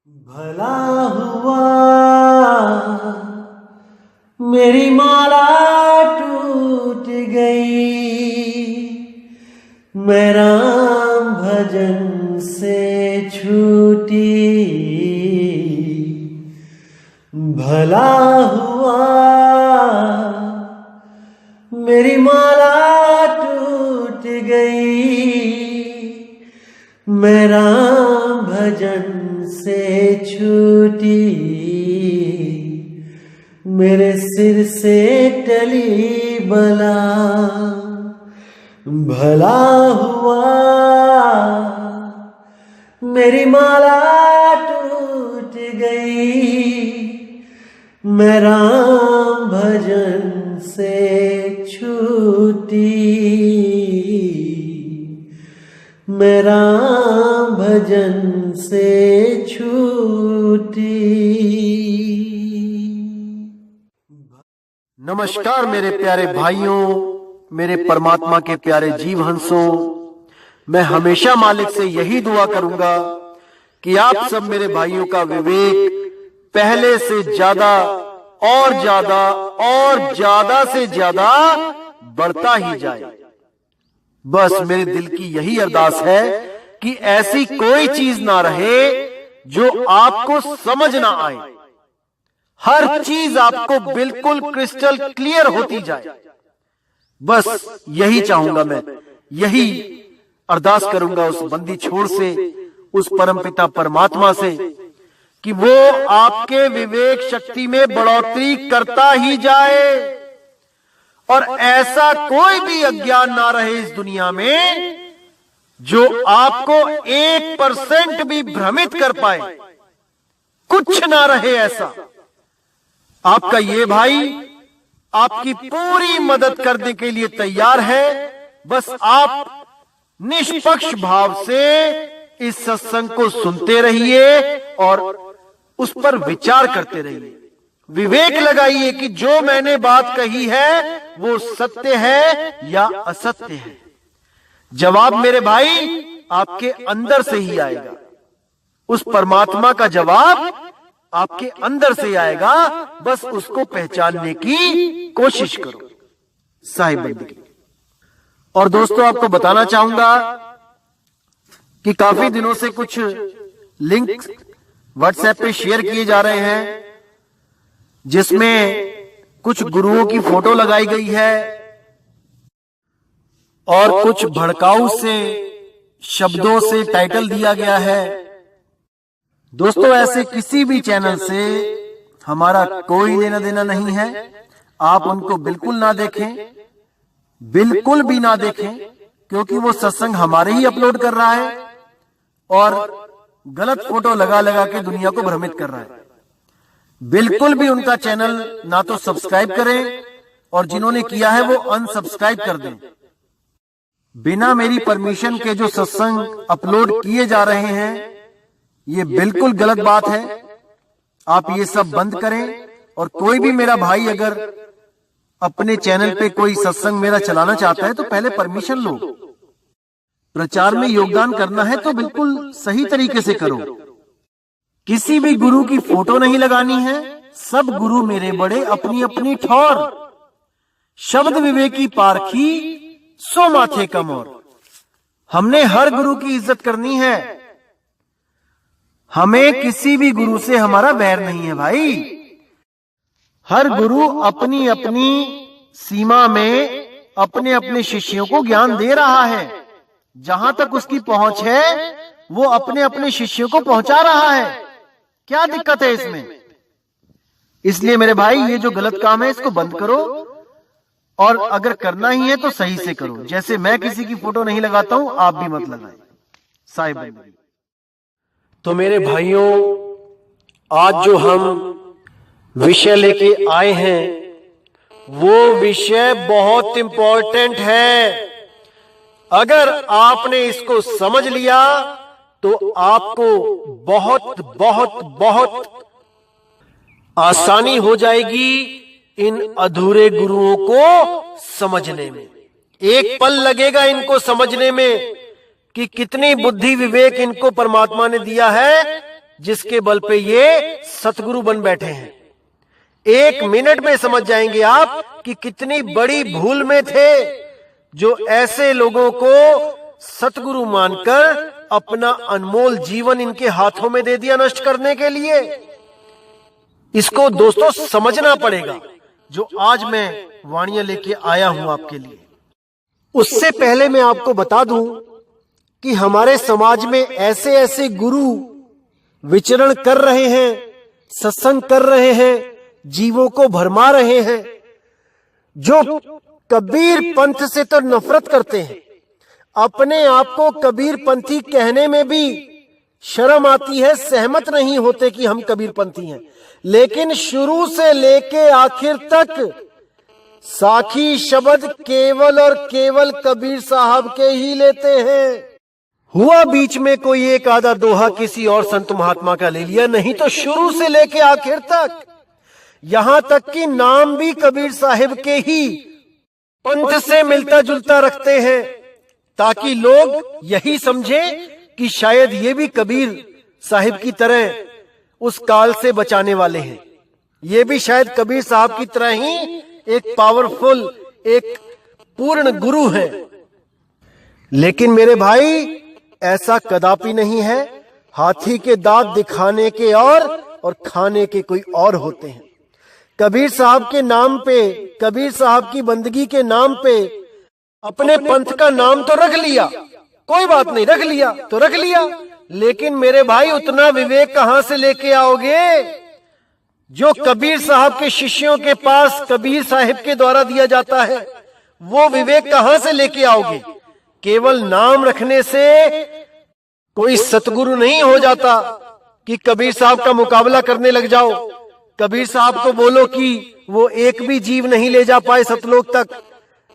भला हुआ मेरी माला टूट गई, मैं राम भजन से छूटी। भला हुआ मेरी माला टूट गई, मैं राम भजन से छूटी। मेरे सिर से टली बला, भला हुआ मेरी माला टूट गई, मैं राम भजन से छूटी। मैं राम भजन से छूटी। नमस्कार मेरे प्यारे भाइयों, मेरे परमात्मा के प्यारे जीव हंसों। मैं हमेशा मालिक से यही दुआ करूंगा कि आप सब मेरे भाइयों का विवेक पहले से ज्यादा और ज्यादा और ज्यादा से ज्यादा बढ़ता ही जाए। बस मेरे दिल की यही अरदास है कि ऐसी कोई चीज ना रहे जो आपको समझ ना आए। हर चीज आपको बिल्कुल क्रिस्टल क्लियर होती जाए। बस यही चाहूंगा मैं, यही अरदास करूंगा उस बंदी छोड़ से, उस परमपिता परमात्मा से कि वो आपके विवेक शक्ति में बढ़ोतरी करता ही जाए और ऐसा कोई भी अज्ञान ना रहे इस दुनिया में जो आपको 1% भी भ्रमित कर पाए। कुछ ना रहे ऐसा। आपका ये भाई आपकी पूरी मदद करने के लिए तैयार है। बस आप निष्पक्ष भाव से इस सत्संग को सुनते रहिए और उस पर विचार करते रहिए। विवेक लगाइए कि जो मैंने बात कही है वो सत्य है या असत्य है। जवाब मेरे भाई आपके अंदर से ही आएगा। उस परमात्मा का जवाब आपके अंदर से आएगा। बस उसको पहचानने की कोशिश करो। साहिब बंदगी। और दोस्तों, आपको बताना चाहूंगा कि काफी दिनों से कुछ लिंक व्हाट्सएप पे शेयर किए जा रहे हैं जिसमें कुछ गुरुओं की फोटो लगाई गई है और कुछ भड़काऊ से शब्दों से टाइटल दिया गया है। दोस्तों, ऐसे किसी भी चैनल से हमारा कोई लेना देना नहीं है। आप उनको बिल्कुल ना देखें, बिल्कुल भी ना देखें, क्योंकि वो सत्संग हमारे ही अपलोड कर रहा है और गलत फोटो लगा लगा के दुनिया को भ्रमित कर रहा है। बिल्कुल भी उनका चैनल ना तो सब्सक्राइब करें और जिन्होंने किया है वो अनसब्सक्राइब कर दें। बिना मेरी परमिशन के जो सत्संग अपलोड किए जा रहे हैं ये बिल्कुल गलत बात है। आप ये सब बंद करें। और कोई भी मेरा भाई अगर अपने चैनल पे कोई सत्संग मेरा चलाना चाहता है तो पहले परमिशन लो। प्रचार में योगदान करना है तो बिल्कुल सही तरीके से करो। किसी भी गुरु की फोटो नहीं लगानी है। सब गुरु मेरे बड़े अपनी अपनी ठौर, शब्द विवेकी पारखी सो माथे कमोर। हमने हर गुरु की इज्जत करनी है। हमें किसी भी गुरु से हमारा बैर नहीं है भाई। हर गुरु अपनी अपनी सीमा में अपने अपने शिष्यों को ज्ञान दे रहा है। जहां तक उसकी पहुंच है वो अपने अपने शिष्यों को पहुंचा रहा है। क्या दिक्कत है इसमें? इसलिए मेरे भाई ये जो गलत काम है इसको बंद करो और अगर करना ही है तो सही से करो। जैसे मैं किसी की फोटो नहीं लगाता हूं, आप भी मत लगाएं। साहिब। तो मेरे भाइयों, आज जो हम विषय लेके आए हैं वो विषय बहुत इंपॉर्टेंट है। अगर आपने इसको समझ लिया तो आपको बहुत बहुत बहुत आसानी हो जाएगी इन अधूरे गुरुओं को समझने में। एक पल लगेगा इनको समझने में कि कितनी बुद्धि विवेक इनको परमात्मा ने दिया है जिसके बल पे ये सतगुरु बन बैठे हैं। 1 मिनट में समझ जाएंगे आप कि कितनी बड़ी भूल में थे जो ऐसे लोगों को सतगुरु मानकर अपना अनमोल जीवन इनके हाथों में दे दिया नष्ट करने के लिए। इसको दोस्तों समझना पड़ेगा जो आज मैं वाणियां लेके आया हूं आपके लिए। उससे पहले मैं आपको बता दूं कि हमारे समाज में ऐसे ऐसे गुरु विचरण कर रहे हैं, सत्संग कर रहे हैं, जीवों को भरमा रहे हैं, जो कबीर पंथ से तो नफरत करते हैं। अपने आप को कबीर पंथी कहने में भी शर्म आती है, सहमत नहीं होते कि हम कबीर पंथी हैं, लेकिन शुरू से लेके आखिर तक साखी शब्द केवल और केवल कबीर साहब के ही लेते हैं। हुआ बीच में कोई एक आधा दोहा किसी और संत महात्मा का ले लिया, नहीं तो शुरू से लेके आखिर तक, यहां तक कि नाम भी कबीर साहिब के ही पंथ से मिलता जुलता रखते हैं, ताकि लोग यही समझे कि शायद ये भी कबीर साहिब की तरह उस काल से बचाने वाले हैं, ये भी शायद कबीर साहब की तरह ही एक पावरफुल, एक पूर्ण गुरु है। लेकिन मेरे भाई ऐसा कदापि नहीं है। हाथी के दांत दिखाने के और खाने के कोई और होते हैं। कबीर साहब के नाम पे, कबीर साहब की बंदगी के नाम पे अपने पंथ का नाम तो रख लिया, कोई बात नहीं, रख लिया तो रख लिया, लेकिन मेरे भाई उतना विवेक कहां से लेके आओगे जो कबीर साहब के शिष्यों के पास कबीर साहिब के द्वारा दिया जाता है? वो विवेक कहां से लेके आओगे? केवल नाम रखने से कोई सतगुरु नहीं हो जाता कि कबीर साहब का मुकाबला करने लग जाओ। कबीर साहब को बोलो कि वो एक भी जीव नहीं ले जा पाए सतलोक तक,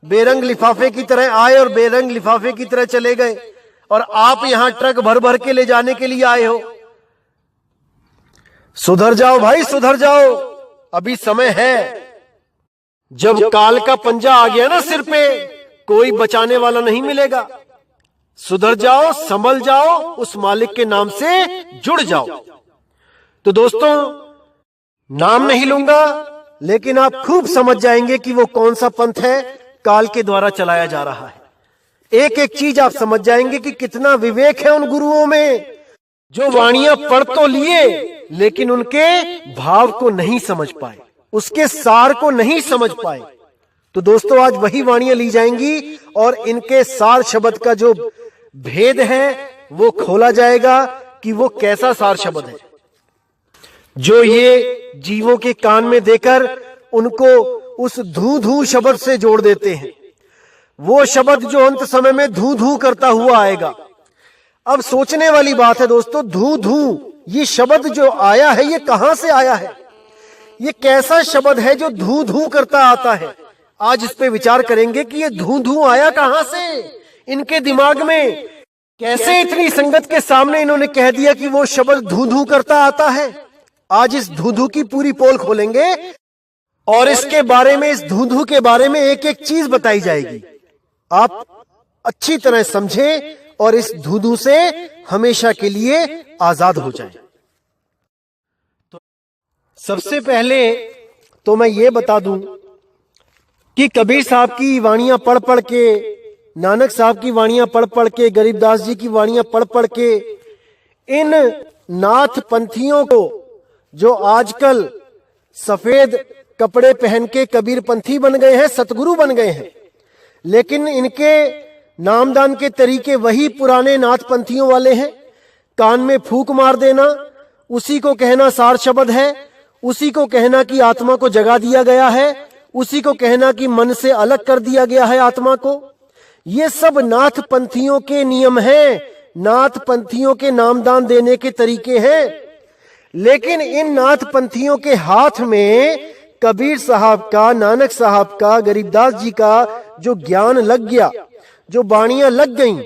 बेरंग लिफाफे की तरह आए और बेरंग लिफाफे की तरह चले गए, और आप यहां ट्रक भर भर के ले जाने के लिए आए हो। सुधर जाओ भाई, सुधर जाओ, अभी समय है। जब काल का पंजा आ गया ना सिर पे, कोई बचाने वाला नहीं मिलेगा। सुधर जाओ, संभल जाओ, उस मालिक के नाम से जुड़ जाओ। तो दोस्तों, नाम नहीं लूंगा, लेकिन आप खूब समझ जाएंगे कि वो कौन सा पंथ है काल के द्वारा चलाया जा रहा है। एक एक चीज आप समझ जाएंगे कि कितना विवेक है उन गुरुओं में, जो वाणियां पढ़ तो लिए लेकिन उनके भाव को नहीं समझ पाए, उसके सार को नहीं समझ पाए। तो दोस्तों, आज वही वाणियां ली जाएंगी और इनके सार शब्द का जो भेद है वो खोला जाएगा कि वो कैसा सार शब्द है जो ये जीवों के कान में देकर उनको उस धू धू शब्द से जोड़ देते हैं। वो शब्द जो अंत समय में धू धू करता हुआ आएगा। अब सोचने वाली बात है दोस्तों, धू धू ये शब्द जो आया है ये कहां से आया है? ये कैसा शब्द है जो धू धू करता आता है? आज इस पे विचार करेंगे कि ये धू धू आया कहां से इनके दिमाग में, कैसे इतनी संगत के सामने इन्होंने कह दिया कि वो शब्द धू धू करता आता है। आज इस धू धू की पूरी पोल खोलेंगे और इसके बारे में, इस धू धू के बारे में एक एक चीज बताई जाएगी। आप अच्छी तरह समझें और इस धू धू से हमेशा के लिए आजाद हो जाएं। तो सबसे पहले तो मैं ये बता दूं कि कबीर साहब की वाणियां पढ़ पढ़ के, नानक साहब की वाणियां पढ़ पढ़ के, गरीबदास जी की वाणियां पढ़ पढ़ के, इन नाथ पंथियों को जो आजकल सफेद कपड़े पहन के कबीर पंथी बन गए हैं, सतगुरु बन गए हैं, लेकिन इनके नामदान के तरीके वही पुराने नाथ पंथियों वाले हैं। कान में फूंक मार देना, उसी को कहना सार शब्द है, उसी को कहना कि आत्मा को जगा दिया गया है, उसी को कहना कि मन से अलग कर दिया गया है आत्मा को। ये सब नाथ पंथियों के नियम हैं, नाथ पंथियों के नामदान देने के तरीके हैं। लेकिन इन नाथ पंथियों के हाथ में कबीर साहब का, नानक साहब का, गरीबदास जी का जो ज्ञान लग गया, जो बाणियां लग गईं,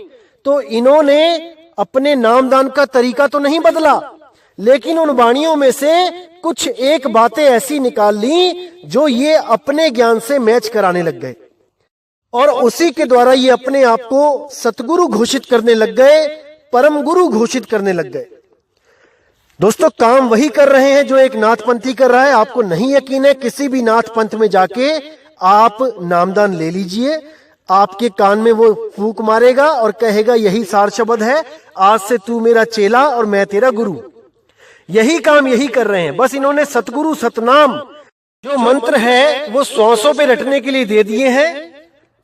तो इन्होंने अपने नामदान का तरीका तो नहीं बदला, लेकिन उन बाणियों में से कुछ एक बातें ऐसी निकाल ली जो ये अपने ज्ञान से मैच कराने लग गए, और उसी के द्वारा ये अपने आप को सतगुरु घोषित करने लग गए, परम गुरु घोषित करने लग गए। दोस्तों, काम वही कर रहे हैं जो एक नाथपंथी कर रहा है। आपको नहीं यकीन है, किसी भी नाथ पंथ में जाके आप नामदान ले लीजिए, आपके कान में वो फूंक मारेगा और कहेगा यही सार शब्द है, आज से तू मेरा चेला और मैं तेरा गुरु। यही काम यही कर रहे हैं। बस इन्होंने सतगुरु सतनाम जो मंत्र है वो श्वासों पे रटने के लिए दे दिए हैं।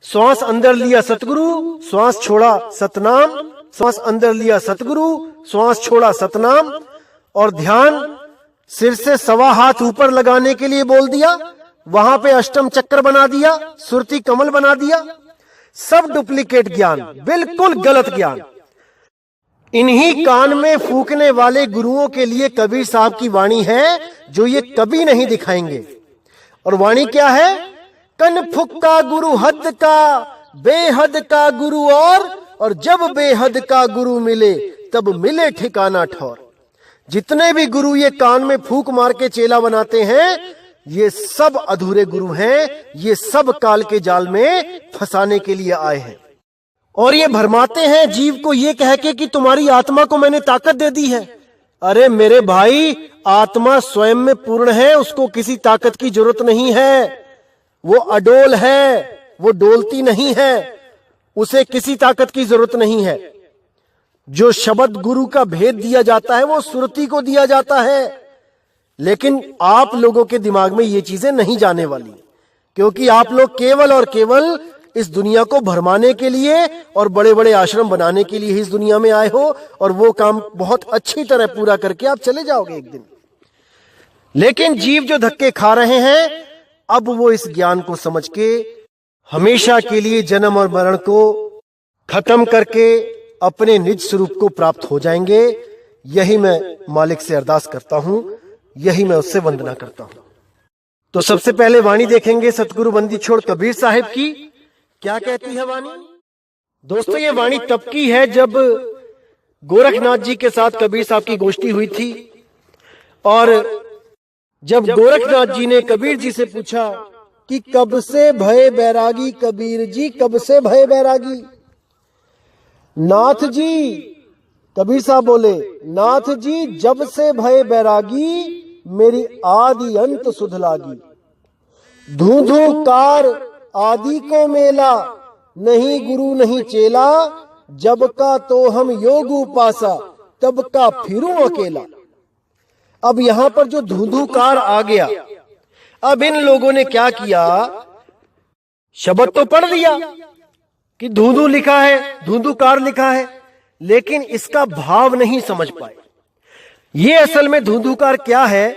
श्वास अंदर लिया सतगुरु, श्वास छोड़ा सतनाम, श्वास अंदर लिया सतगुरु, श्वास छोड़ा सतनाम, और ध्यान सिर से 1.25 हाथ ऊपर लगाने के लिए बोल दिया, वहां पे अष्टम चक्र बना दिया, सुरती कमल बना दिया। सब डुप्लीकेट ज्ञान, बिल्कुल गलत ज्ञान। इन्हीं कान में फूकने वाले गुरुओं के लिए कबीर साहब की वाणी है जो ये कभी नहीं दिखाएंगे। और वाणी क्या है? कन फुक्का गुरु हद का, बेहद का गुरु और जब बेहद का गुरु मिले तब मिले ठिकाना ठौर। जितने भी गुरु ये कान में फूंक मार के चेला बनाते हैं, ये सब अधूरे गुरु हैं। ये सब काल के जाल में फंसाने के लिए आए हैं। और ये भरमाते हैं जीव को ये कह के कि तुम्हारी आत्मा को मैंने ताकत दे दी है। अरे मेरे भाई, आत्मा स्वयं में पूर्ण है, उसको किसी ताकत की जरूरत नहीं है। वो अडोल है, वो डोलती नहीं है, उसे किसी ताकत की जरूरत नहीं है। जो शब्द गुरु का भेद दिया जाता है वो सुरती को दिया जाता है। लेकिन आप लोगों के दिमाग में ये चीजें नहीं जाने वाली, क्योंकि आप लोग केवल और केवल इस दुनिया को भरमाने के लिए और बड़े बड़े आश्रम बनाने के लिए ही इस दुनिया में आए हो, और वो काम बहुत अच्छी तरह पूरा करके आप चले जाओगे एक दिन। लेकिन जीव जो धक्के खा रहे हैं, अब वो इस ज्ञान को समझ के हमेशा के लिए जन्म और मरण को खत्म करके अपने निज स्वरूप को प्राप्त हो जाएंगे। यही मैं मालिक से अरदास करता हूं, यही मैं उससे वंदना करता हूं। तो सबसे पहले वाणी देखेंगे सतगुरु बंदी छोड़ कबीर साहिब की। क्या कहती है वाणी? दोस्तों, ये वाणी तब की है जब गोरखनाथ जी के साथ कबीर साहब की गोष्ठी हुई थी। और जब गोरखनाथ जी ने कबीर जी से पूछा कि कब से भय बैरागी कबीर जी, कब से भय बैरागी? नाथ जी, कबीर साहब बोले, नाथ जी जब से भय बैरागी मेरी आदि अंत सुध लागी। धूधू कार आदि को मेला, नहीं गुरु नहीं चेला, जब का तो हम योग उपासा, तब का फिरूं अकेला। अब यहां पर जो धूधूकार आ गया, अब इन लोगों ने क्या किया? शब्द तो पढ़ लिया कि धूधू लिखा है, धूधूकार लिखा है, लेकिन इसका भाव नहीं समझ पाए। ये असल में धूधूकार क्या है?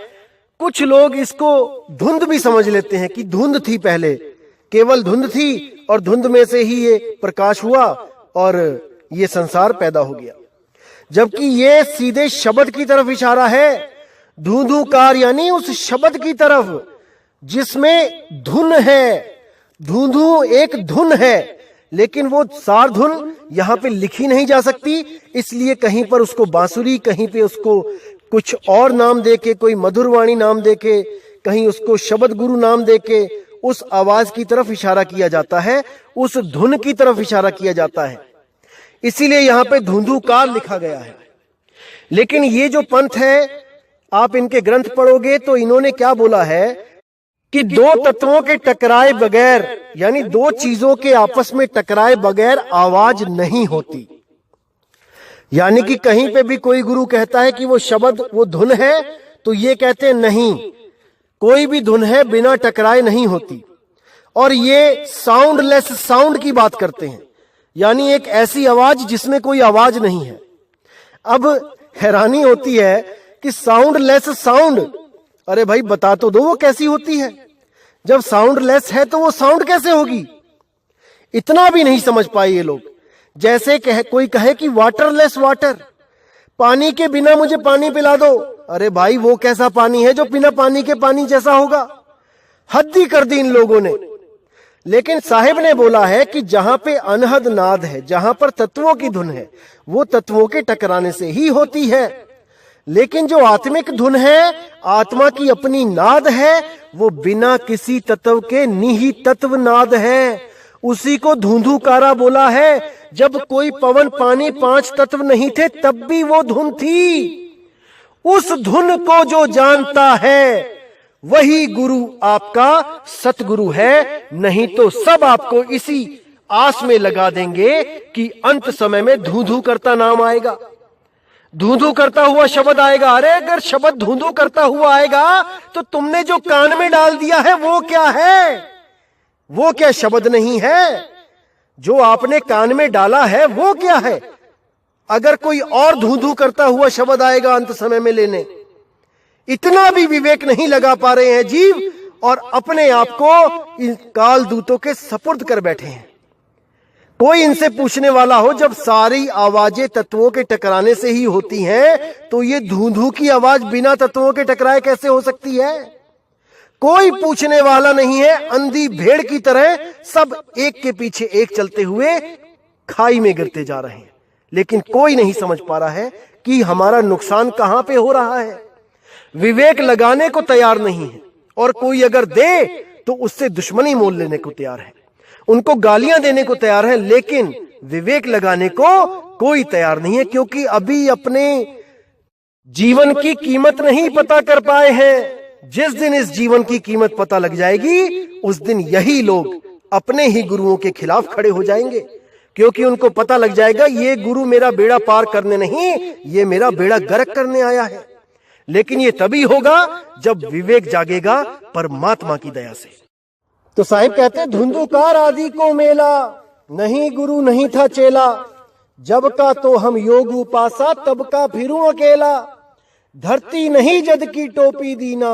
कुछ लोग इसको धुंध भी समझ लेते हैं कि धुंध थी, पहले केवल धुंध थी और धुंध में से ही ये प्रकाश हुआ और ये संसार पैदा हो गया, जबकि ये सीधे शब्द की तरफ इशारा है। धूधूकार यानी उस शब्द की तरफ जिसमें धुन है। धूधू एक धुन है, लेकिन वो सार धुन यहां पे लिखी नहीं जा सकती, इसलिए कहीं पर उसको बांसुरी, कहीं पे उसको कुछ और नाम देके, कोई मधुरवाणी नाम देके, कहीं उसको शब्द गुरु नाम देके उस आवाज की तरफ इशारा किया जाता है, उस धुन की तरफ इशारा किया जाता है। इसीलिए यहां पे धूधूकार लिखा गया है। लेकिन ये जो पंथ है, आप इनके ग्रंथ पढ़ोगे तो इन्होंने क्या बोला है कि दो तत्वों के टकराए बगैर, यानी दो चीजों के आपस में टकराए बगैर आवाज नहीं होती। यानी कि कहीं पे भी कोई गुरु कहता है कि वो शब्द, वो धुन है, तो ये कहते हैं नहीं, कोई भी धुन है बिना टकराए नहीं होती। और ये साउंडलेस साउंड की बात करते हैं, यानी एक ऐसी आवाज जिसमें कोई आवाज नहीं है। अब हैरानी होती है कि साउंडलेस साउंड, अरे भाई बता तो दो वो कैसी होती है? जब साउंडलेस है तो वो साउंड कैसे होगी? इतना भी नहीं समझ पाए ये लोग। जैसे कोई कहे कि वाटरलेस वाटर, पानी के बिना मुझे पानी पिला दो। अरे भाई वो कैसा पानी है जो बिना पानी के पानी जैसा होगा? हद ही कर दी इन लोगों ने। लेकिन साहिब ने बोला है कि जहां पे अनहद नाद है, जहां पर तत्वों की धुन है, वो तत्वों के टकराने से ही होती है। लेकिन जो आत्मिक धुन है, आत्मा की अपनी नाद है, वो बिना किसी तत्व के निही तत्व नाद है। उसी को धूधूकारा बोला है। जब कोई पवन पानी 5 तत्व नहीं थे तब भी वो धुन थी। उस धुन को जो जानता है वही गुरु आपका सतगुरु है, नहीं तो सब आपको इसी आस में लगा देंगे कि अंत समय में धू धू करता नाम आएगा, धू धू करता हुआ शब्द आएगा। अरे अगर शब्द धू धू करता हुआ आएगा तो तुमने जो कान में डाल दिया है वो क्या है? वो क्या शब्द नहीं है? जो आपने कान में डाला है वो क्या है? अगर कोई और धू धू करता हुआ शब्द आएगा अंत समय में लेने, इतना भी विवेक नहीं लगा पा रहे हैं जीव और अपने आप को इन काल दूतों के सपुर्द कर बैठे हैं। कोई इनसे पूछने वाला हो, जब सारी आवाजें तत्वों के टकराने से ही होती हैं, तो ये धू धू की आवाज बिना तत्वों के टकराए कैसे हो सकती है? कोई पूछने वाला नहीं है। अंधी भेड़ की तरह सब एक के पीछे एक चलते हुए खाई में गिरते जा रहे हैं, लेकिन कोई नहीं समझ पा रहा है कि हमारा नुकसान कहां पे हो रहा है। विवेक लगाने को तैयार नहीं है, और कोई अगर दे तो उससे दुश्मनी मोल लेने को तैयार है, उनको गालियां देने को तैयार है, लेकिन विवेक लगाने को कोई तैयार नहीं है, क्योंकि अभी अपने जीवन की कीमत नहीं पता कर पाए हैं। जिस दिन इस जीवन की कीमत पता लग जाएगी, उस दिन यही लोग अपने ही गुरुओं के खिलाफ खड़े हो जाएंगे, क्योंकि उनको पता लग जाएगा ये गुरु मेरा बेड़ा पार करने नहीं, ये मेरा बेड़ा गर्क करने आया है। लेकिन ये तभी होगा जब विवेक जागेगा परमात्मा की दया से। तो साहिब कहते हैं, धुंधुकार आदि को मेला, नहीं गुरु नहीं था चेला, जब का तो हम योग उपासा, तब का फिरूं अकेला। धरती नहीं जद की टोपी दीना,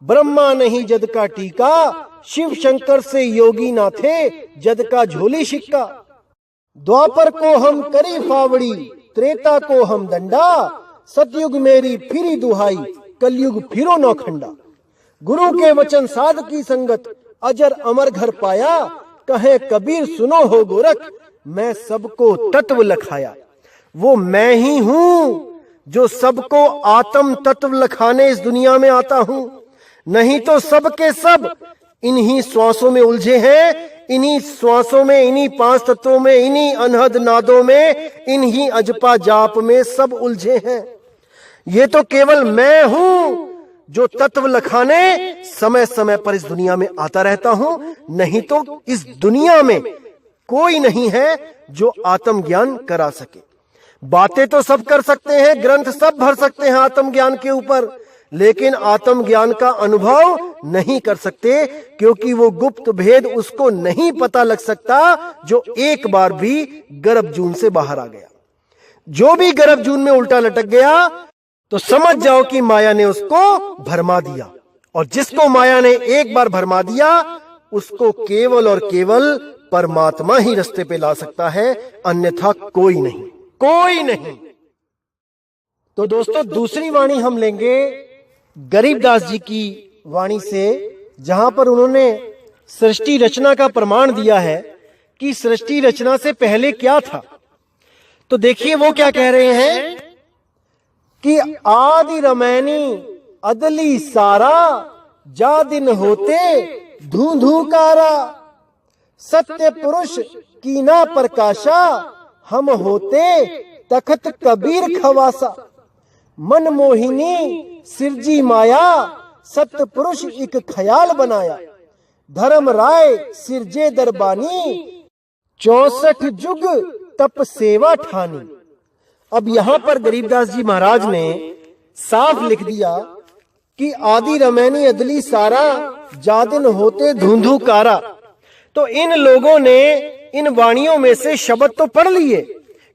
ब्रह्मा नहीं जद का टीका, शिव शंकर से योगी ना थे, जद का झोली शिक्का। द्वापर को हम करी फावड़ी, त्रेता को हम दंडा, सतयुग मेरी फिरी दुहाई, कलयुग फिरो नौखंडा। गुरु के वचन साध की संगत, अजर अमर घर पाया, कहे कबीर सुनो हो गोरख, मैं सबको तत्व लखाया। वो मैं ही हूं जो सबको आत्म तत्व लखाने इस दुनिया में आता हूं, नहीं तो सब के सब इन्हीं श्वासों में उलझे हैं, इन्हीं श्वासों में, इन्हीं पांच तत्वों में, इन्हीं अनहद नादों में, इन्हीं अजपा जाप में सब उलझे हैं। ये तो केवल मैं हूं जो तत्व लखाने समय समय पर इस दुनिया में आता रहता हूं, नहीं तो इस दुनिया में कोई नहीं है जो आत्मज्ञान करा सके। बातें तो सब कर सकते हैं, ग्रंथ सब भर सकते हैं आत्मज्ञान के ऊपर, लेकिन आत्मज्ञान का अनुभव नहीं कर सकते, क्योंकि वो गुप्त भेद उसको नहीं पता लग सकता जो एक बार भी गर्भ जून से बाहर आ गया। जो भी गर्भ जून में उल्टा लटक गया तो समझ जाओ कि माया ने उसको भरमा दिया, और जिसको माया ने एक बार भरमा दिया उसको केवल और केवल परमात्मा ही रास्ते पे ला सकता है, अन्यथा कोई नहीं, कोई नहीं। तो दोस्तों, दूसरी वाणी हम लेंगे गरीबदास जी की वाणी से, जहां पर उन्होंने सृष्टि रचना का प्रमाण दिया है कि सृष्टि रचना से पहले क्या था। तो देखिए वो क्या कह रहे हैं कि आदि रमैनी अदली सारा, जा दिन होते धू धूकारा, सत्य पुरुष कीना प्रकाशा, हम होते तखत कबीर खवासा। मन मोहिनी सिरजी माया, सत्य पुरुष एक ख्याल बनाया, धर्म राय सिरजे दरबानी, 64 जुग तप सेवा ठानी। अब यहां पर गरीबदास जी महाराज ने साफ लिख दिया कि आदि रमैनी अदली सारा, जादिन होते धुंधुकारा। तो इन लोगों ने इन वाणियों में से शब्द तो पढ़ लिए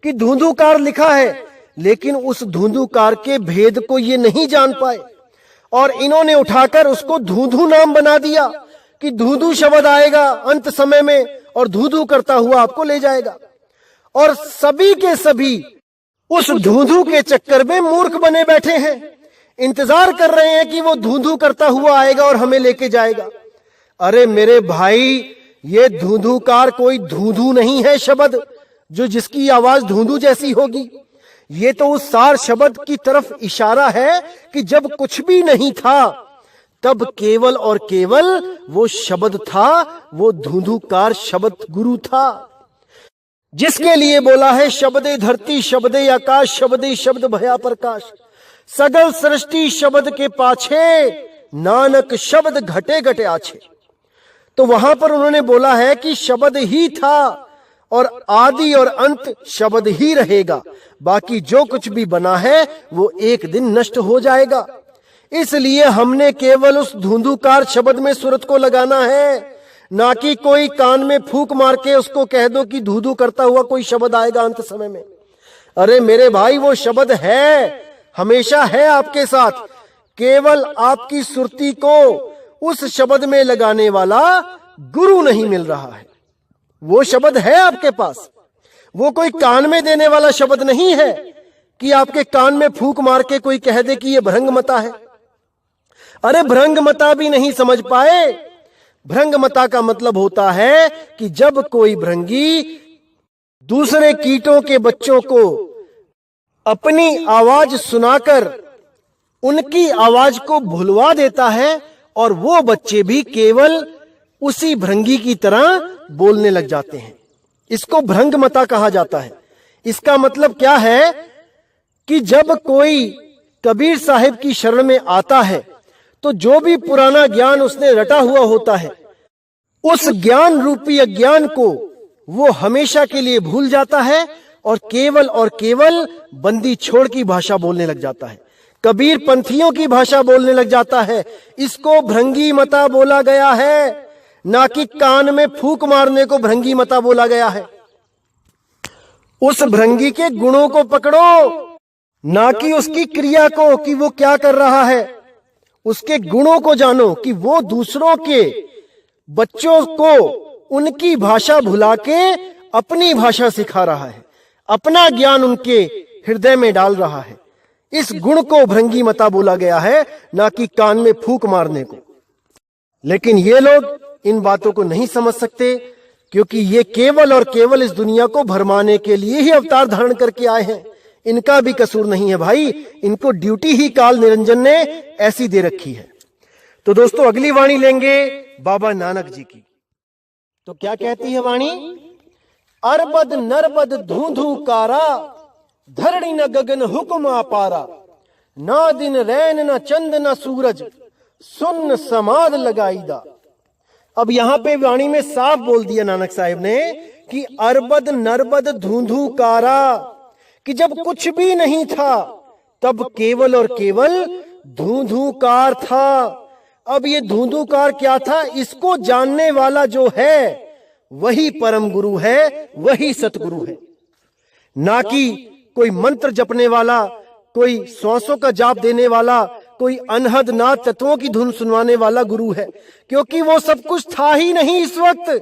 कि धुंधुकार लिखा है, लेकिन उस धुंधुकार के भेद को ये नहीं जान पाए, और इन्होंने उठाकर उसको धूधू नाम बना दिया कि धूधू शब्द आएगा अंत समय में और धूधू करता हुआ आपको ले जाएगा। और सभी के सभी उस धूधू के चक्कर में मूर्ख बने बैठे हैं, इंतजार कर रहे हैं कि वो धूधू करता हुआ आएगा और हमें लेके जाएगा। अरे मेरे भाई, ये धूधूकार कोई धूधू नहीं है शब्द जो जिसकी आवाज धूधू जैसी होगी। ये तो उस सार शब्द की तरफ इशारा है कि जब कुछ भी नहीं था तब केवल और केवल वो शब्द था, वो धूधूकार शब्द गुरु था, जिसके लिए बोला है शब्दे धरती शब्दे आकाश, शब्दे शब्द भया प्रकाश। सगल सृष्टि शब्द के पाछे, नानक शब्द घटे घटे आछे। तो वहां पर उन्होंने बोला है कि शब्द ही था और आदि और अंत शब्द ही रहेगा, बाकी जो कुछ भी बना है वो एक दिन नष्ट हो जाएगा। इसलिए हमने केवल उस धुंधुकार शब्द में सूरत को लगाना है, ना कि कोई कान में फूंक मार के उसको कह दो कि धूधू करता हुआ कोई शब्द आएगा अंत समय में। अरे मेरे भाई, वो शब्द है, हमेशा है आपके साथ, केवल आपकी सुरती को उस शब्द में लगाने वाला गुरु नहीं मिल रहा है। वो शब्द है आपके पास, वो कोई कान में देने वाला शब्द नहीं है कि आपके कान में फूंक मार के कोई कह दे कि ये भृंगमता है। अरे भृंगमता भी नहीं समझ पाए। भृंगमता का मतलब होता है कि जब कोई भृंगी दूसरे कीटों के बच्चों को अपनी आवाज सुनाकर उनकी आवाज को भुलवा देता है और वो बच्चे भी केवल उसी भृंगी की तरह बोलने लग जाते हैं। इसको भृंगमता कहा जाता है। इसका मतलब क्या है कि जब कोई कबीर साहिब की शरण में आता है तो जो भी पुराना ज्ञान उसने रटा हुआ होता है, उस ज्ञान रूपी अज्ञान को वो हमेशा के लिए भूल जाता है और केवल बंदी छोड़ की भाषा बोलने लग जाता है, कबीर पंथियों की भाषा बोलने लग जाता है। इसको भृंगी मता बोला गया है, ना कि कान में फूंक मारने को भृंगी मता बोला गया है। उस भृंगी के गुणों को पकड़ो, ना कि उसकी क्रिया को कि वो क्या कर रहा है। उसके गुणों को जानो कि वो दूसरों के बच्चों को उनकी भाषा भुला के अपनी भाषा सिखा रहा है, अपना ज्ञान उनके हृदय में डाल रहा है। इस गुण को भृंगी मता बोला गया है, ना कि कान में फूंक मारने को। लेकिन ये लोग इन बातों को नहीं समझ सकते, क्योंकि ये केवल और केवल इस दुनिया को भरमाने के लिए ही अवतार धारण करके आए हैं। इनका भी कसूर नहीं है भाई, इनको ड्यूटी ही काल निरंजन ने ऐसी दे रखी है। तो दोस्तों, अगली वाणी लेंगे बाबा नानक जी की। तो क्या कहती है वाणी? अरबद नरबद धूधू कारा, धरणी न गगन हुक्म अपारा, ना दिन रैन न चंद न सूरज, सुन्न समाद लगाईदा। अब यहां पे वाणी में साफ बोल दिया नानक साहिब ने कि अरबद नरबद धूधू कारा, कि जब कुछ भी नहीं था तब केवल और केवल धूधूकार था। अब ये धूधूकार क्या था, इसको जानने वाला जो है वही परम गुरु है, वही सतगुरु है, ना कि कोई मंत्र जपने वाला, कोई श्वासों का जाप देने वाला, कोई अनहद नाद तत्वों की धुन सुनवाने वाला गुरु है। क्योंकि वो सब कुछ था ही नहीं, इस वक्त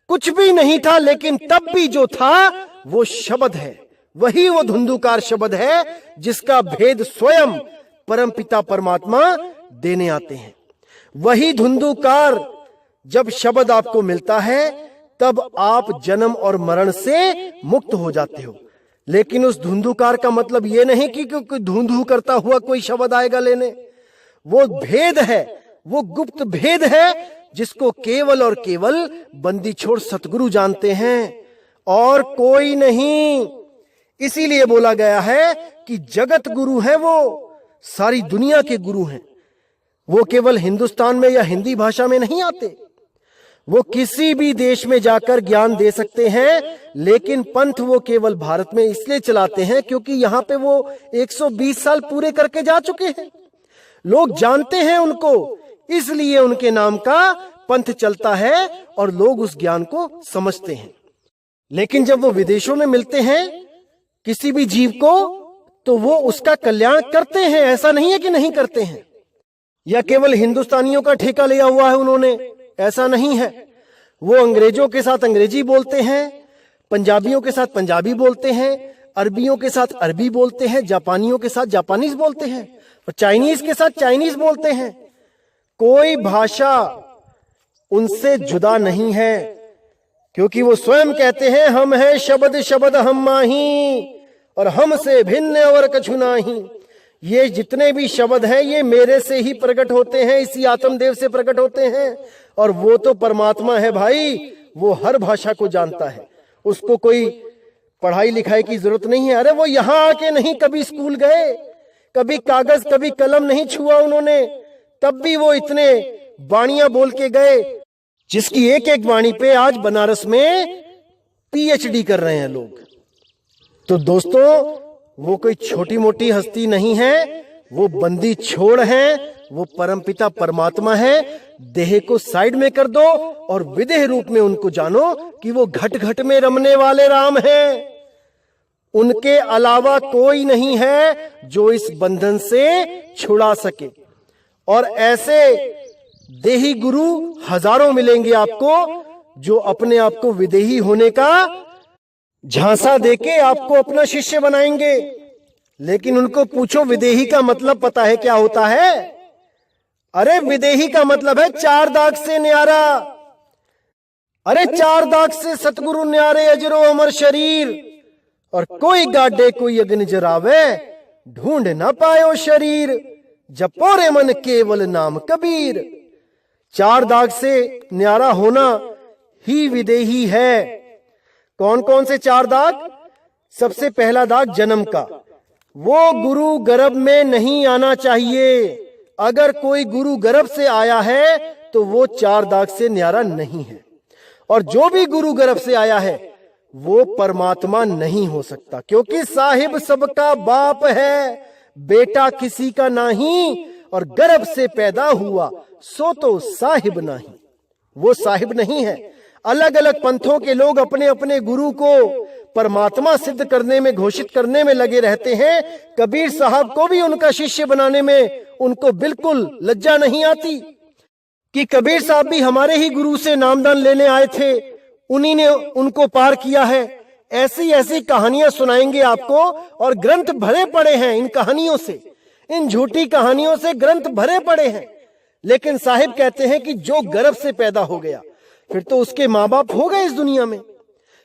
कुछ भी नहीं था, लेकिन तब भी जो था वो शब्द है, वही वो धुंधुकार शब्द है जिसका भेद स्वयं परमपिता परमात्मा देने आते हैं। वही धुंधुकार जब शब्द आपको मिलता है तब आप जन्म और मरण से मुक्त हो जाते हो। लेकिन उस धुंधुकार का मतलब ये नहीं कि कोई धुंधु करता हुआ कोई शब्द आएगा लेने। वो भेद है, वो गुप्त भेद है जिसको केवल और केवल बंदी छोड़ सतगुरु जानते हैं और कोई नहीं। इसीलिए बोला गया है कि जगत गुरु है, वो सारी दुनिया के गुरु हैं। वो केवल हिंदुस्तान में या हिंदी भाषा में नहीं आते, वो किसी भी देश में जाकर ज्ञान दे सकते हैं। लेकिन पंथ वो केवल भारत में इसलिए चलाते हैं क्योंकि यहाँ पे वो 120 साल पूरे करके जा चुके हैं। लोग जानते हैं उनको, इसलिए उनके नाम का पंथ चलता है और लोग उस ज्ञान को समझते हैं। लेकिन जब वो विदेशों में मिलते हैं किसी भी जीव को, तो वो उसका कल्याण करते हैं, ऐसा नहीं है कि नहीं करते हैं। या केवल हिंदुस्तानियों का ठेका लिया हुआ है उन्होंने, ऐसा नहीं है। वो अंग्रेजों के साथ अंग्रेजी बोलते हैं, पंजाबियों के साथ पंजाबी बोलते हैं, अरबियों के साथ अरबी बोलते हैं, जापानियों के साथ जापानीज बोलते हैं और चाइनीज के साथ चाइनीज बोलते हैं। कोई भाषा उनसे जुदा नहीं है, क्योंकि वो स्वयं कहते हैं हम हैं शब्द शब्द हम माही और हमसे भिन्न और कछु नाही। ये जितने भी शब्द हैं ये मेरे से ही प्रकट होते हैं, इसी आत्मदेव से प्रकट होते हैं। और वो तो परमात्मा है भाई, वो हर भाषा को जानता है, उसको कोई पढ़ाई लिखाई की जरूरत नहीं है। अरे वो यहां आके नहीं कभी स्कूल गए, कभी कागज कभी कलम नहीं छुआ उन्होंने, तब भी वो इतने वाणियां बोल के गए, जिसकी एक एक वाणी पे आज बनारस में पीएचडी कर रहे हैं लोग। तो दोस्तों, वो कोई छोटी मोटी हस्ती नहीं है, वो बंदी छोड़ है, वो परमपिता परमात्मा है। देह को साइड में कर दो और विदेह रूप में उनको जानो कि वो घट घट में रमने वाले राम हैं। उनके अलावा कोई नहीं है जो इस बंधन से छुड़ा सके। और ऐसे देही गुरु हजारों मिलेंगे आपको, जो अपने आप को विदेही होने का झांसा देके आपको अपना शिष्य बनाएंगे। लेकिन उनको पूछो, विदेही का मतलब पता है क्या होता है? अरे विदेही का मतलब है 4 दाग से न्यारा। अरे 4 दाग से सतगुरु न्यारे अजरो अमर शरीर, और कोई गाडे कोई अग्नि जरावे, ढूंढ ना पायो शरीर, जपो रे मन केवल नाम कबीर। 4 दाग से न्यारा होना ही विदेही है। कौन कौन से 4 दाग? सबसे पहला दाग जन्म का, वो गुरु गर्भ में नहीं आना चाहिए। अगर कोई गुरु गर्भ से आया है तो वो 4 दाग से न्यारा नहीं है। और जो भी गुरु गर्भ से आया है वो परमात्मा नहीं हो सकता, क्योंकि साहिब सबका बाप है, बेटा किसी का नहीं, और गर्भ से पैदा हुआ सो तो साहिब नहीं। वो साहिब नहीं है। अलग अलग पंथों के लोग अपने अपने गुरु को परमात्मा सिद्ध करने में, घोषित करने में लगे रहते हैं। कबीर साहब को भी उनका शिष्य बनाने में उनको बिल्कुल लज्जा नहीं आती कि कबीर साहब भी हमारे ही गुरु से नामदान लेने आए थे, उन्हीं ने उनको पार किया है। ऐसी ऐसी कहानियां सुनाएंगे आपको, और ग्रंथ भरे पड़े हैं इन कहानियों से, इन झूठी कहानियों से ग्रंथ भरे पड़े हैं। लेकिन साहिब कहते हैं कि जो गर्भ से पैदा हो गया, फिर तो उसके माँ बाप हो गए इस दुनिया में,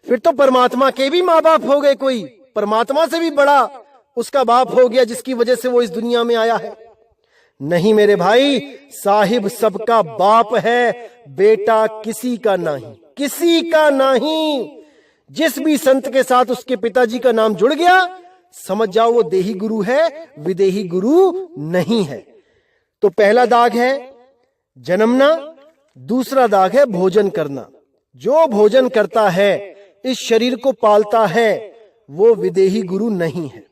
फिर तो परमात्मा के भी माँ बाप हो गए, कोई परमात्मा से भी बड़ा उसका बाप हो गया जिसकी वजह से वो इस दुनिया में आया है। नहीं मेरे भाई, साहिब सबका बाप है, बेटा किसी का नहीं, किसी का नहीं। जिस भी संत के साथ उसके पिताजी का नाम जुड़ गया, समझ जाओ वो देही गुरु है, विदेही गुरु नहीं है। तो पहला दाग है जन्मना, दूसरा दाग है भोजन करना। जो भोजन करता है, इस शरीर को पालता है, वो विदेही गुरु नहीं है।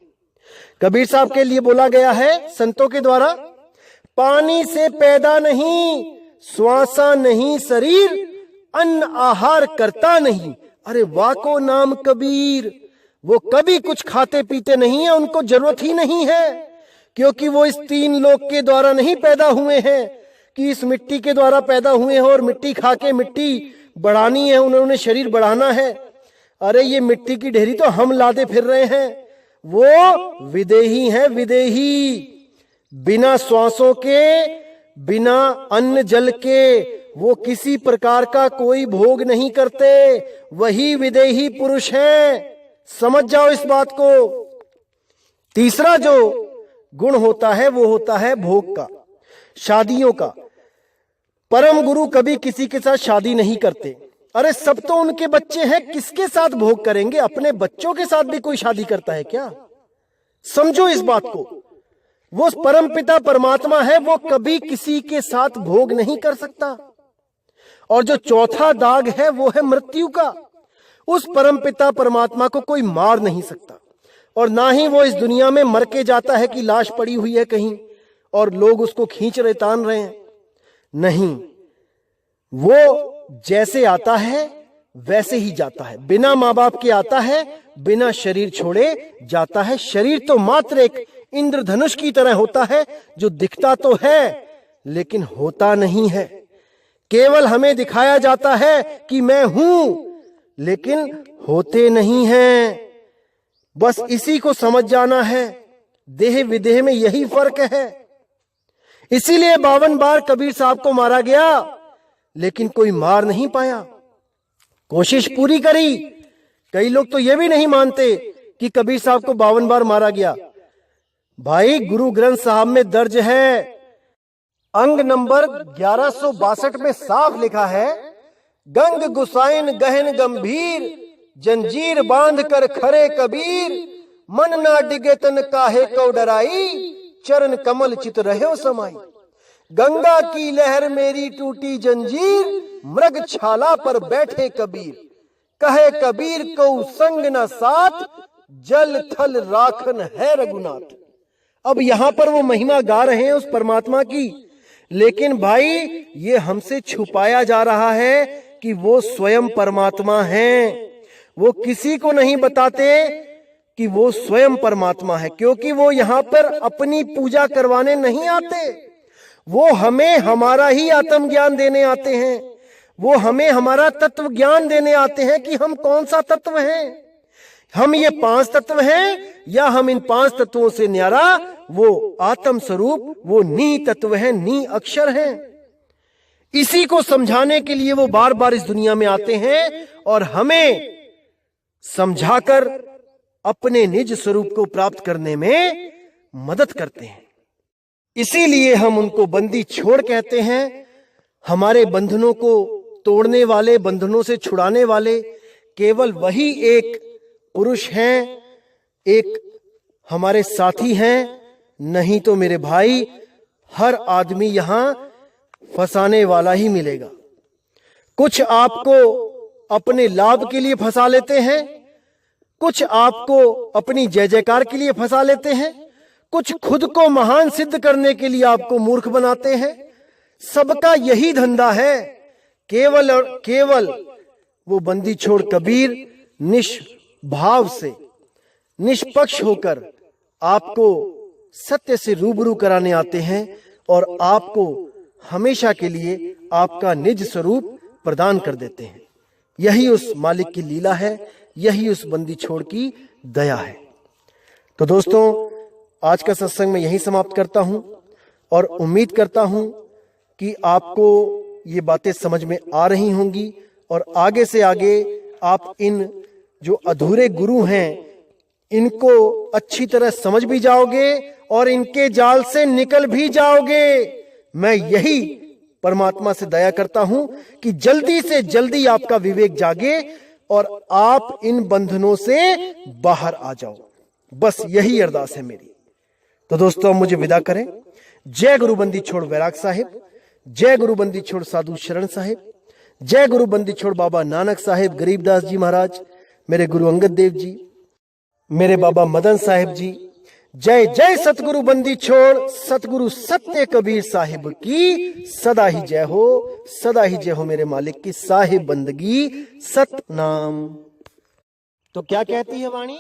कबीर साहब के लिए बोला गया है संतों के द्वारा, पानी से पैदा नहीं, श्वासा नहीं शरीर, अन्न आहार करता नहीं, अरे वाको नाम कबीर। वो कभी कुछ खाते पीते नहीं है, उनको जरूरत ही नहीं है, क्योंकि वो इस 3 लोक के द्वारा नहीं पैदा हुए हैं कि इस मिट्टी के द्वारा पैदा हुए हैं और मिट्टी खा के मिट्टी बढ़ानी है, उन्होंने शरीर बढ़ाना है। अरे ये मिट्टी की ढेरी तो हम लादे फिर रहे हैं। वो विदेही हैं, विदेही। बिना श्वासों के, बिना अन्न जल के वो किसी प्रकार का कोई भोग नहीं करते, वही विदेही पुरुष हैं। समझ जाओ इस बात को। तीसरा जो गुण होता है वो होता है भोग का, शादियों का। परम गुरु कभी किसी के साथ शादी नहीं करते। अरे सब तो उनके बच्चे हैं, किसके साथ भोग करेंगे? अपने बच्चों के साथ भी कोई शादी करता है क्या? समझो इस बात को। वो परम पिता परमात्मा है, वो कभी किसी के साथ भोग नहीं कर सकता। और जो चौथा दाग है वो है मृत्यु का। उस परम पिता परमात्मा को कोई मार नहीं सकता, और ना ही वो इस दुनिया में मर के जाता है कि लाश पड़ी हुई है कहीं और लोग उसको खींच रहे, तान रहे हैं। नहीं, वो जैसे आता है वैसे ही जाता है। बिना माँ बाप के आता है, बिना शरीर छोड़े जाता है। शरीर तो मात्र एक इंद्रधनुष की तरह होता है, जो दिखता तो है लेकिन होता नहीं है। केवल हमें दिखाया जाता है कि मैं हूं, लेकिन होते नहीं हैं। बस इसी को समझ जाना है। देह विदेह में यही फर्क है। इसीलिए 52 बार कबीर साहब को मारा गया, लेकिन कोई मार नहीं पाया। कोशिश पूरी करी। कई लोग तो यह भी नहीं मानते कि कबीर साहब को 52 बार मारा गया। भाई, गुरु ग्रंथ साहब में दर्ज है, अंग नंबर 1162 में साफ लिखा है, गंग गुसाइन गहन गंभीर, जंजीर बांध कर खरे कबीर, मन ना डिगे तन काहे को डराई, चरण कमल चित रहे समाई। गंगा की लहर मेरी टूटी जंजीर, मृग छाला पर बैठे कबीर। कहे कबीर को संग न साथ, जल थल राखन है रघुनाथ। अब यहां पर वो महिमा गा रहे हैं उस परमात्मा की, लेकिन भाई ये हमसे छुपाया जा रहा है कि वो स्वयं परमात्मा हैं। वो किसी को नहीं बताते कि वो स्वयं परमात्मा है, क्योंकि वो यहां पर अपनी पूजा करवाने नहीं आते। वो हमें हमारा ही आत्मज्ञान देने आते हैं। वो हमें हमारा तत्व ज्ञान देने आते हैं कि हम कौन सा तत्व हैं। हम ये 5 तत्व हैं या हम इन 5 तत्वों से न्यारा वो आत्म स्वरूप, वो नी तत्व है, नी अक्षर है। इसी को समझाने के लिए वो बार बार इस दुनिया में आते हैं और हमें समझाकर अपने निज स्वरूप को प्राप्त करने में मदद करते हैं। इसीलिए हम उनको बंदी छोड़ कहते हैं। हमारे बंधनों को तोड़ने वाले, बंधनों से छुड़ाने वाले केवल वही एक पुरुष हैं, एक हमारे साथी हैं। नहीं तो मेरे भाई हर आदमी यहां फंसाने वाला ही मिलेगा। कुछ आपको अपने लाभ के लिए फंसा लेते हैं, कुछ आपको अपनी जय जयकार के लिए फंसा लेते हैं, कुछ खुद को महान सिद्ध करने के लिए आपको मूर्ख बनाते हैं। सबका यही धंधा है। केवल और केवल वो बंदी छोड़ कबीर निष्भाव से, निष्पक्ष होकर आपको सत्य से रूबरू कराने आते हैं और आपको हमेशा के लिए आपका निज स्वरूप प्रदान कर देते हैं। यही उस मालिक की लीला है, यही उस बंदी छोड़ की दया है। तो दोस्तों, आज का सत्संग मैं यहीं समाप्त करता हूं और उम्मीद करता हूं कि आपको ये बातें समझ में आ रही होंगी और आगे से आगे आप इन जो अधूरे गुरु हैं इनको अच्छी तरह समझ भी जाओगे और इनके जाल से निकल भी जाओगे। मैं यही परमात्मा से दया करता हूं कि जल्दी से जल्दी आपका विवेक जागे और आप इन बंधनों से बाहर आ जाओ। बस यही अरदास है मेरी। तो दोस्तों, अब मुझे विदा करें। जय गुरु बंदी छोड़ वैराग साहिब, जय गुरु बंदी छोड़ साधु शरण साहिब, जय गुरु बंदी छोड़ बाबा नानक साहिब, गरीबदास जी महाराज, मेरे गुरु अंगद देव जी, मेरे बाबा मदन साहिब जी। जय जय सतगुरु बंदी छोड़ सतगुरु सत्य कबीर साहिब की सदा ही जय हो, सदा ही जय हो मेरे मालिक की साहिब बंदगी सतनाम। तो क्या कहती है वाणी?